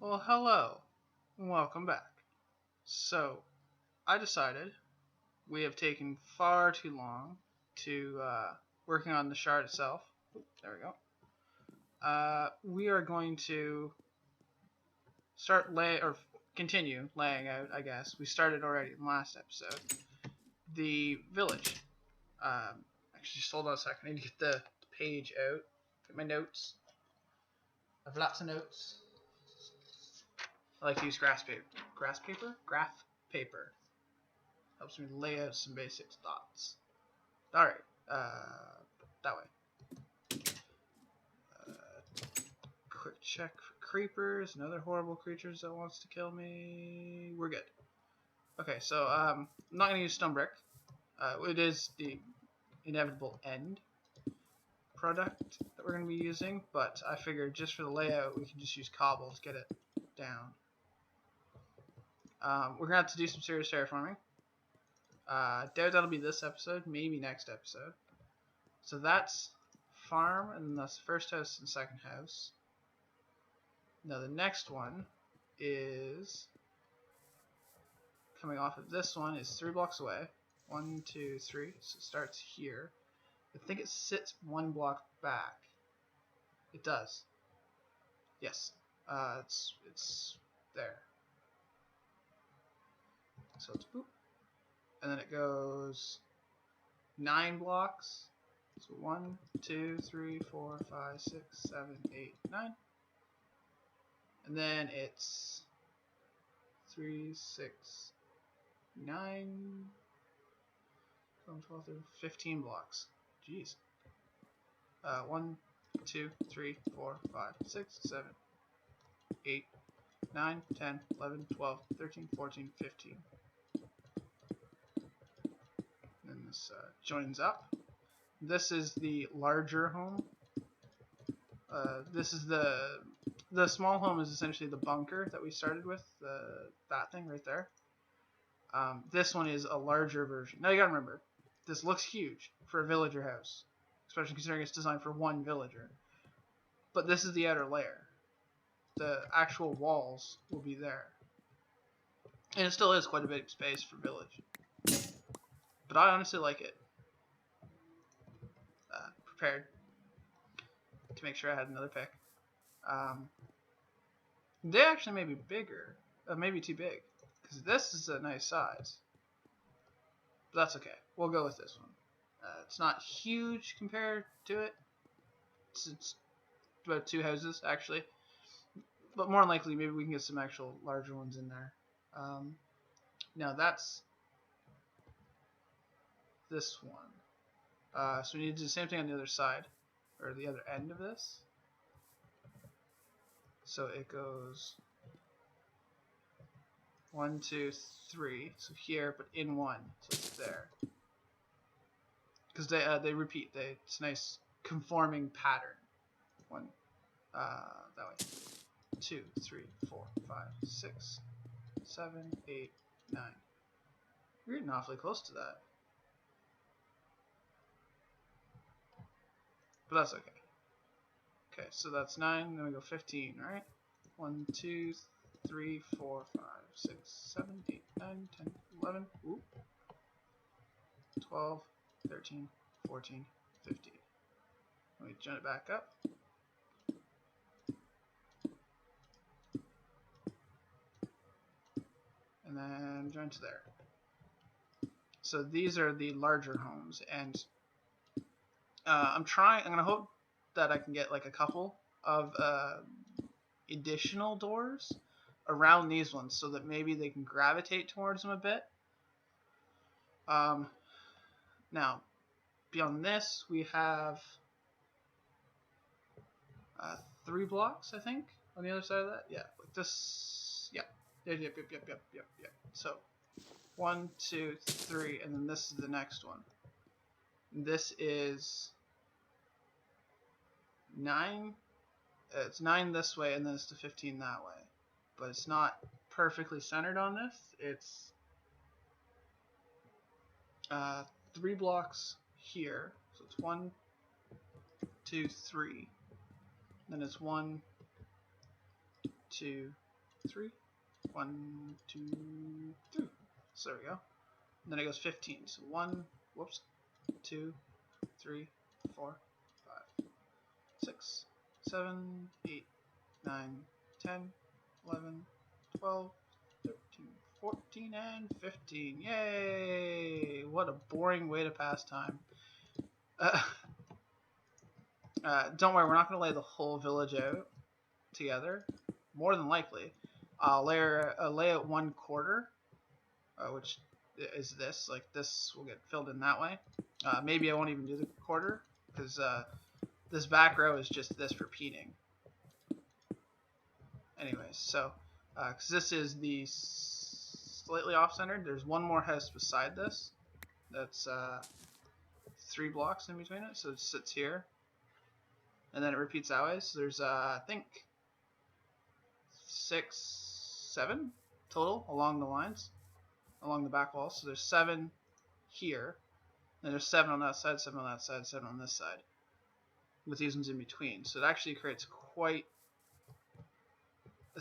Well, hello, and welcome back. So, I decided we have taken far too long to working on the shard itself. There we go. We are going to continue laying out. I guess we started already in the last episode. The village. Actually, just hold on a second. I need to get the page out. Get my notes. I have lots of notes. I like to use graph paper. Graph paper. Helps me lay out some basic thoughts. Alright, that way. Quick check for creepers and other horrible creatures that wants to kill me. We're good. Okay, so I'm not going to use stone brick. It is the inevitable end product that we're going to be using, but I figured just for the layout we can just use cobble to get it down. We're going to have to do some serious terraforming. Doubt that'll be this episode, maybe next episode. So that's farm, and that's the first house and second house. Now the next one is coming off of this one is 3 blocks away. 1, 2, 3. So it starts here. I think it sits 1 block back. It does. Yes. It's there. So it's boop. And then it goes 9 blocks. So 1, 2, 3, 4, 5, 6, 7, 8, 9. And then it's 3, 6, 9, 12, 13, 15 blocks. Jeez. 1, 2, 3, 4, 5, 6, 7, 8, 9, 10, 11, 12, 13, 14, 15. And this joins up. This is the larger home. This is the small home is essentially the bunker that we started with, that thing right there. This one is a larger version. Now you gotta remember, this looks huge for a villager house, especially considering it's designed for one villager. But this is the outer layer. The actual walls will be there. And it still is quite a big space for village. But I honestly like it. Prepared to make sure I had another pick. They actually may be bigger. Maybe too big. Because this is a nice size. But that's okay. We'll go with this one. It's not huge compared to it. It's about 2 houses, actually. But more than likely, maybe we can get some actual larger ones in there. Now that's this one. So we need to do the same thing on the other side. Or the other end of this. So it goes 1, 2, 3. So here, but in 1. So it's there. Because they repeat. It's a nice conforming pattern. 1, that way. 2, 3, 4, 5, 6, 7, 8, 9. We're getting awfully close to that. But that's okay. Okay, so that's 9, then we go 15, right? 1, 2, 3, 4, 5, 6, 7, 8, 9, 10, 11, 12, 13, 14, 15. Let me join it back up. And then join to there. So these are the larger homes, and I'm gonna hope that I can get like a couple of additional doors around these ones so that maybe they can gravitate towards them a bit. Now, beyond this, we have 3 blocks, I think, on the other side of that. Yeah, like this. Yeah. Yep. So 1, 2, 3, and then this is the next one. This is 9. It's 9 this way, and then it's to 15 that way. But it's not perfectly centered on this. It's 3 blocks here. So it's 1, 2, 3. Then it's 1, 2, 3. 1, 2, 3. So there we go. And then it goes 15. So 1, whoops, 2, 3, 4, 5, 6, 7, 8, 9, 10, 11, 12, 13, 14, and 15. Yay! What a boring way to pass time. Don't worry, we're not going to lay the whole village out together. More than likely. I'll lay out 1/4, which is this. Like, this will get filled in that way. Maybe I won't even do the 1/4, because this back row is just this repeating. Anyways, so, because this is the slightly off-centered, there's one more house beside this. That's 3 blocks in between it, so it sits here. And then it repeats that way. So there's, I think, 6, 7 total along the lines, along the back wall. So there's 7 here, and there's 7 on that side, 7 on that side, 7 on this side, with these ones in between. So it actually creates quite...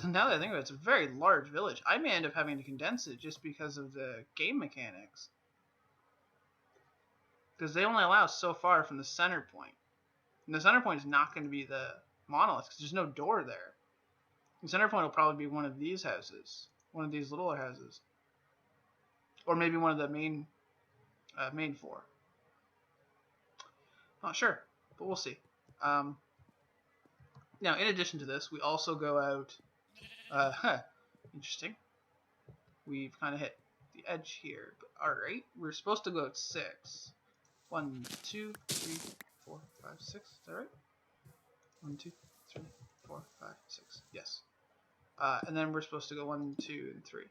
Now that I think of it, it's a very large village. I may end up having to condense it just because of the game mechanics. Because they only allow so far from the center point. And the center point is not going to be the monolith, because there's no door there. The center point will probably be one of these houses. One of these littler houses. Or maybe one of the main 4. Not sure, but we'll see. Now, in addition to this, we also go out... interesting. We've kind of hit the edge here. But alright, we're supposed to go at 6. 1, 2, 3, 4, 5, 6. Is that right? 1, 2, 3, 4, 5, 6. Yes. And then we're supposed to go 1, 2, and 3.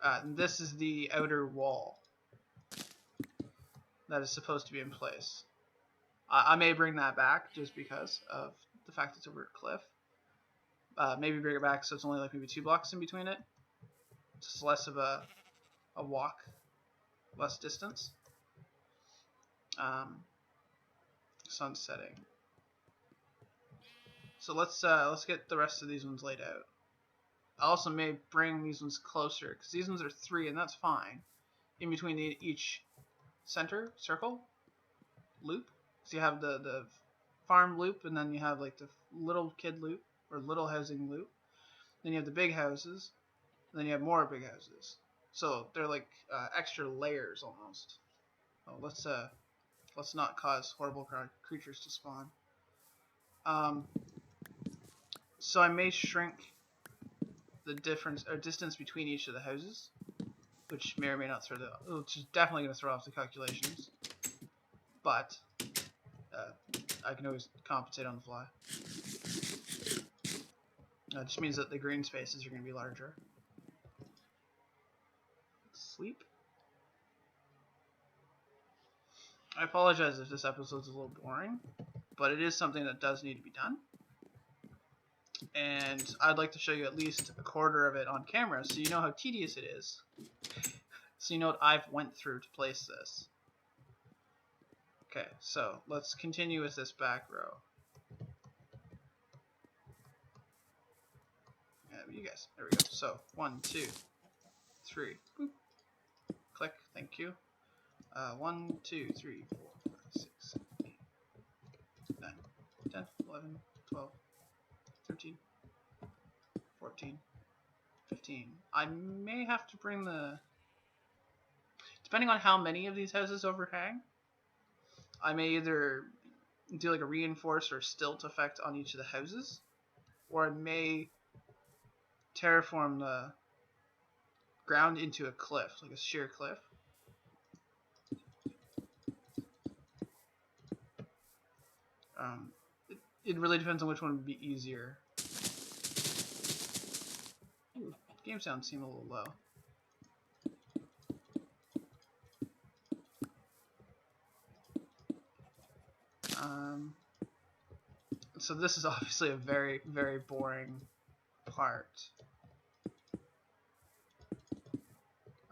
And this is the outer wall that is supposed to be in place. I may bring that back just because of the fact it's over a cliff. Maybe bring it back so it's only like maybe 2 blocks in between it. Just less of a walk, less distance. Sun setting. So let's get the rest of these ones laid out. I also may bring these ones closer, because these ones are 3, and that's fine. In between each center circle loop. So you have the farm loop, and then you have like the little kid loop, or little housing loop. Then you have the big houses, and then you have more big houses. So they're like extra layers almost. Oh, let's not cause horrible creatures to spawn. So I may shrink the difference or distance between each of the houses, which may or may not which is definitely going to throw off the calculations. But I can always compensate on the fly. It just means that the green spaces are going to be larger. Sleep. I apologize if this episode's a little boring, but it is something that does need to be done. And I'd like to show you at least 1/4 of it on camera so you know how tedious it is. So you know what I've went through to place this. Okay, so let's continue with this back row. You guys, there we go. So 1, 2, 3, boop. Click, thank you. 1, 2, 3, 4, 5, 6, 7, 8, 9, 10, 11, 12, 13, 14, 15. I may have to bring depending on how many of these houses overhang, I may either do like a reinforced or stilt effect on each of the houses, or I may terraform the ground into a cliff, like a sheer cliff. It really depends on which one would be easier. Ooh, game sounds seem a little low. So this is obviously a very, very boring part.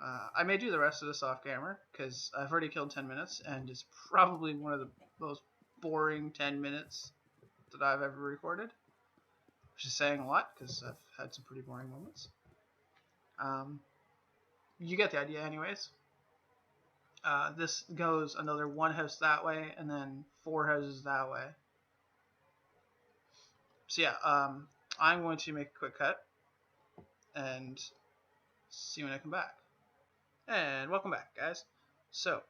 I may do the rest of this off camera, because I've already killed 10 minutes, and it's probably one of the most boring 10 minutes that I've ever recorded. which is saying a lot because I've had some pretty boring moments. You get the idea anyways. This goes another 1 house that way, and then 4 houses that way. So yeah, I'm going to make a quick cut and see when I come back. And welcome back, guys. So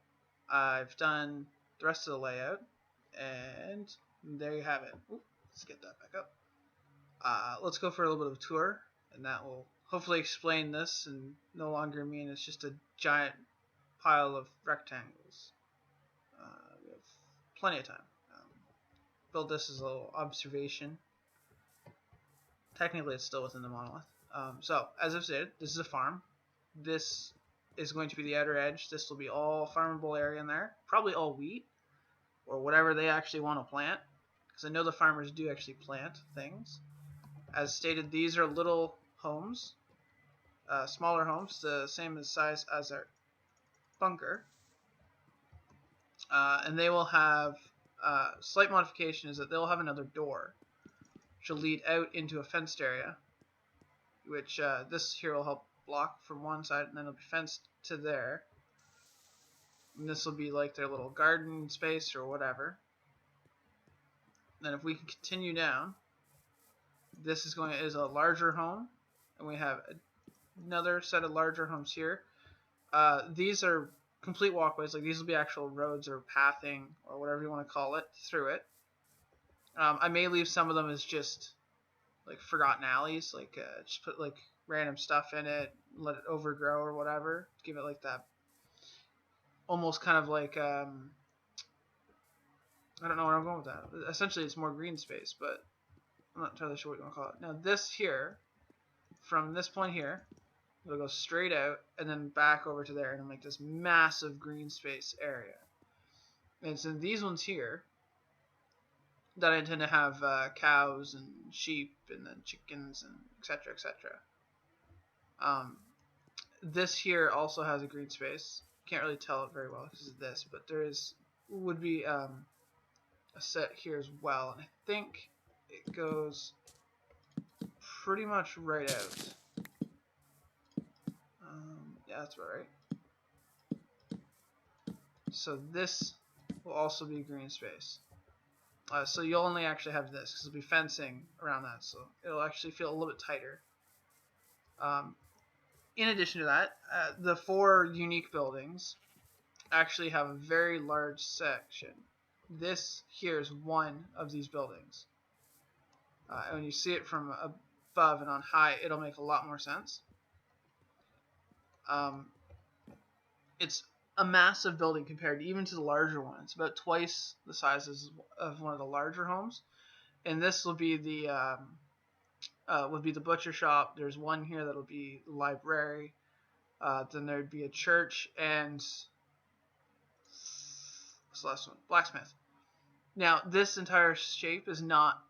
I've done the rest of the layout, and there you have it. Ooh, let's get that back up. Let's go for a little bit of a tour, and that will hopefully explain this and no longer mean it's just a giant pile of rectangles. We have plenty of time. Build this as a little observation. Technically, it's still within the monolith. So, as I've said, this is a farm. This is going to be the outer edge. This will be all farmable area in there. Probably all wheat or whatever they actually want to plant. Because I know the farmers do actually plant things. As stated, these are little homes. Smaller homes, the same size as our bunker. And they will have slight modification is that they'll have another door which will lead out into a fenced area, which this here will help block from one side, and then it'll be fenced to there. And this will be like their little garden space or whatever. Then if we can continue down, this is a larger home, and we have another set of larger homes here. These are complete walkways, like these will be actual roads or pathing or whatever you want to call it through it. I may leave some of them as just like forgotten alleys, like just put like random stuff in it, let it overgrow or whatever, give it like that almost kind of like I don't know where I'm going with that. Essentially it's more green space, but I'm not entirely sure what you want to call it. Now this here, from this point here, it'll go straight out and then back over to there, and it'll make this massive green space area. And so these ones here that I intend to have cows and sheep and then chickens and etc. This here also has a green space. Can't really tell it very well because of this, but there would be a set here as well, and I think it goes pretty much right out. Yeah, that's about right. So this will also be green space. So you'll only actually have this because it'll be fencing around that, so it'll actually feel a little bit tighter. In addition to that, the 4 unique buildings actually have a very large section. This here is one of these buildings. And when you see it from above and on high, it'll make a lot more sense. It's a massive building compared even to the larger one. It's about twice the size of one of the larger homes. And this will be the butcher shop. There's one here that'll be the library. Then there'd be a church and what's the last one? Blacksmith. Now this entire shape is not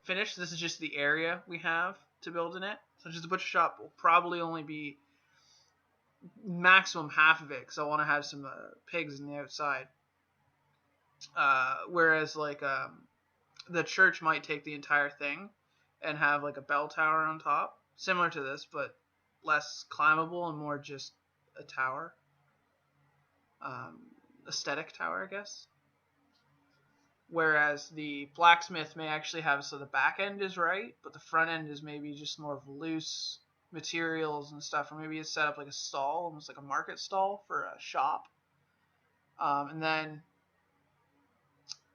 finished. This is just the area we have to build in it. So just the butcher shop will probably only be maximum half of it because I want to have some pigs in the outside. Whereas like the church might take the entire thing and have like a bell tower on top, similar to this, but less climbable and more just a tower. Aesthetic tower, I guess. Whereas the blacksmith may actually have, so the back end is right, but the front end is maybe just more of loose materials and stuff, or maybe it's set up like a stall, almost like a market stall for a shop. And then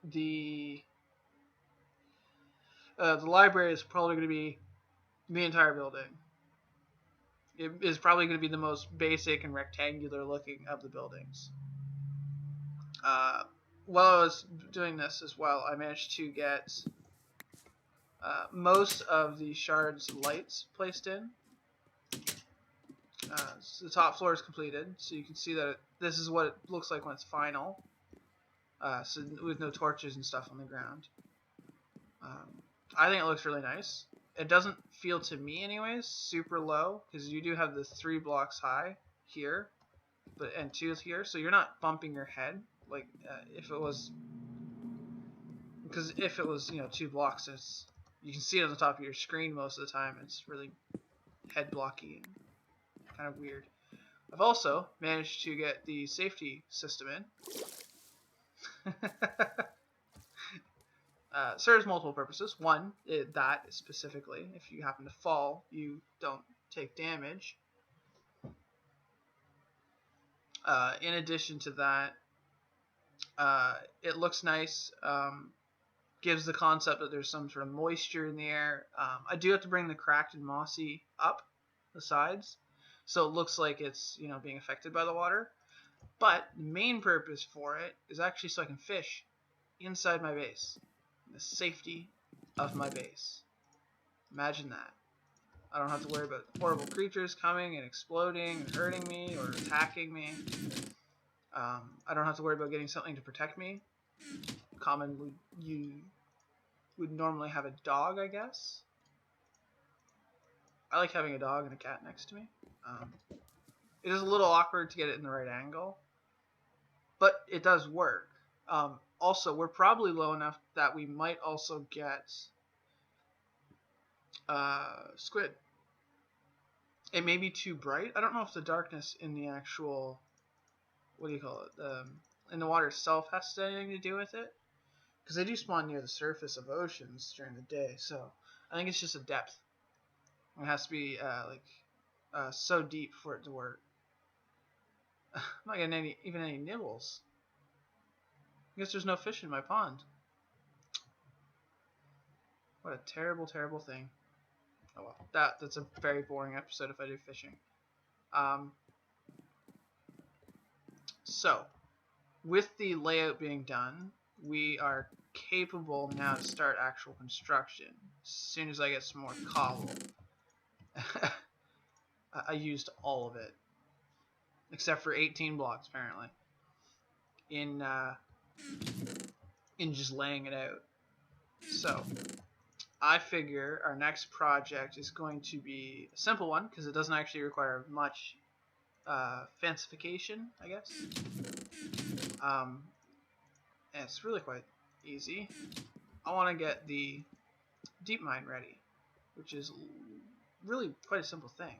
the library is probably going to be the entire building. It is probably going to be the most basic and rectangular looking of the buildings. While I was doing this as well, I managed to get most of the shards lights placed in. So the top floor is completed, so you can see that this is what it looks like when it's final. So with no torches and stuff on the ground. I think it looks really nice. It doesn't feel, to me anyways, super low, because you do have the 3 blocks high here, and 2 here, so you're not bumping your head like if it was, because if it was 2 blocks, it's You can see it on the top of your screen most of the time. It's really head blocky and kind of weird. I've also managed to get the safety system in. Serves multiple purposes. One, that specifically, if you happen to fall, you don't take damage. In addition to that, it looks nice. Gives the concept that there's some sort of moisture in the air. I do have to bring the cracked and mossy up the sides, so it looks like it's being affected by the water. But the main purpose for it is actually so I can fish inside my base, in the safety of my base. Imagine that. I don't have to worry about horrible creatures coming and exploding and hurting me or attacking me. I don't have to worry about getting something to protect me. Commonly, you would normally have a dog, I guess. I like having a dog and a cat next to me. It is a little awkward to get it in the right angle, but it does work. Also, we're probably low enough that we might also get squid. It may be too bright. I don't know if the darkness in the actual, what do you call it, in the water itself has anything to do with it, because they do spawn near the surface of oceans during the day. So I think it's just a depth. It has to be so deep for it to work. I'm not getting even any nibbles. I guess there's no fish in my pond. What a terrible, terrible thing. Oh well, that's a very boring episode if I do fishing. So, with the layout being done, we are capable now to start actual construction. As soon as I get some more cobble. I used all of it, except for 18 blocks apparently, in just laying it out. So I figure our next project is going to be a simple one because it doesn't actually require much fancification, I guess. And it's really quite easy. I want to get the deep mine ready, which is really quite a simple thing.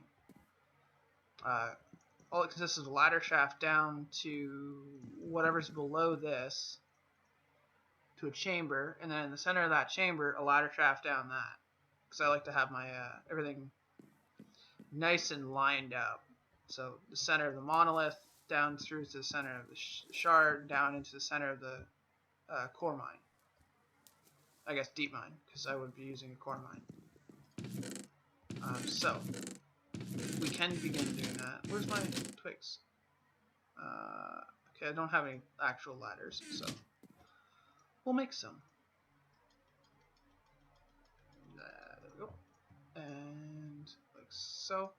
All it consists of a ladder shaft down to whatever's below this, to a chamber, and then in the center of that chamber, a ladder shaft down that. Because I like to have my everything nice and lined up. So the center of the monolith, down through to the center of the shard, down into the center of the core mine. I guess deep mine, because I would be using a core mine. So we can begin doing that. Where's my twigs? Okay, I don't have any actual ladders, so we'll make some. There we go. And like so.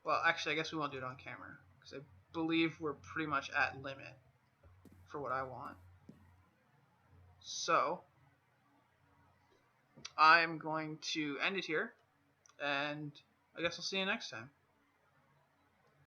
Well, actually, I guess we won't do it on camera, because I believe we're pretty much at limit for what I want. So I'm going to end it here, and I guess I'll see you next time.